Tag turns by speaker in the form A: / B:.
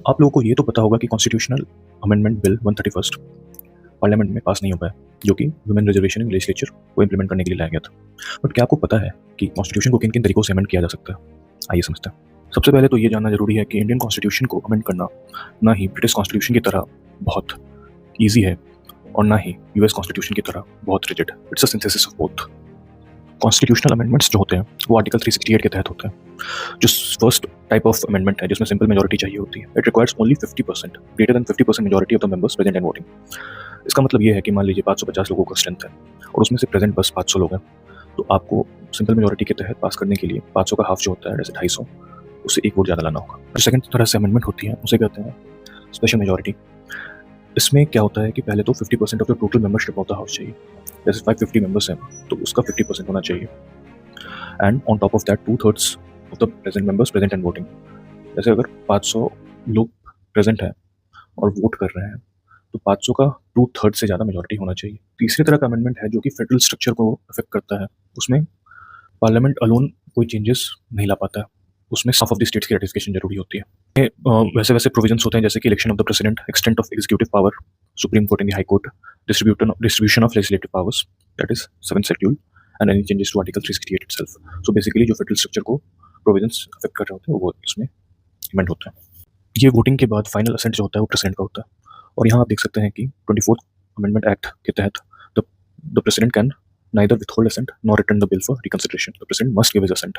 A: आप लोगों को ये तो पता होगा कि कॉन्स्टिट्यूशनल अमेंडमेंट बिल 131 पार्लियामेंट में पास नहीं हो पाया, जो कि वुमेन रिजर्वेशन इन लेजिस्लेचर को इम्प्लीमेंट करने के लिए लाया गया था। बट क्या आपको पता है कि कॉन्स्टिट्यूशन को किन-किन तरीकों से अमेंड किया जा सकता है? आइए समझते हैं। सबसे पहले तो ये जानना ज़रूरी है कि इंडियन कॉन्स्टिट्यूशन को अमेंड करना ना ही ब्रिटिश कॉन्स्टिट्यूशन की तरह बहुत ईज़ी है और ना ही यूएस कॉन्स्टिट्यूशन की तरह बहुत rigid. It's a synthesis of both. Constitutional amendments जो होते हैं वो आर्टिकल 368 के तहत होते हैं। जो फर्स्ट टाइप ऑफ अमेंडमेंट है जिसमें सिंपल मेजॉरिटी चाहिए होती है, it requires only 50% greater than 50% majority of the members present and voting. इसका मतलब ये है कि मान लीजिए 550 लोगों का स्ट्रेंथ है और उसमें से प्रेजेंट बस 500 लोग हैं, तो आपको सिंपल मेजॉरिटी के तहत पास करने के लिए 500 का हाफ जो होता है जैसे 250, उससे एक वोट ज़्यादा लाना होगा। जो सेकंड तरह से अमेंडमेंट होती है उसे कहते हैं स्पेशल मेजॉरिटी। इसमें क्या होता है कि पहले तो 50% of the total membership of the house चाहिए। जैसे 550 मेंबर्स हैं तो उसका 50% होना चाहिए, and on top of that 2/3 of the present members present and voting. जैसे अगर 500 लोग प्रेजेंट हैं और वोट कर रहे हैं तो 500 का 2/3 से ज़्यादा मेजॉरिटी होना चाहिए। तीसरी तरह का अमेंडमेंट है जो कि फेडरल स्ट्रक्चर को अफेक्ट करता है। उसमें पार्लियामेंट अलोन कोई चेंजेस नहीं ला पाता है, उसमें हाफ ऑफ द स्टेट्स की रेटिफिकेशन जरूरी होती है। वैसे वैसे प्रोविजंस होते हैं जैसे कि election of the president, extent of executive power, supreme court in the high court, distribution of legislative powers, that is 7th schedule, and any changes to article 368 itself. So basically जो federal structure को provisions affect कर रहे होते हैं वो इसमें implement होता है। ये वोटिंग के बाद फाइनल असेंट जो होता है वो प्रेसिडेंट का होता है। और यहाँ आप देख सकते हैं कि 24th अमेंडमेंट एक्ट के तहत the president can neither withhold assent nor return the bill for reconsideration. The president must give his assent.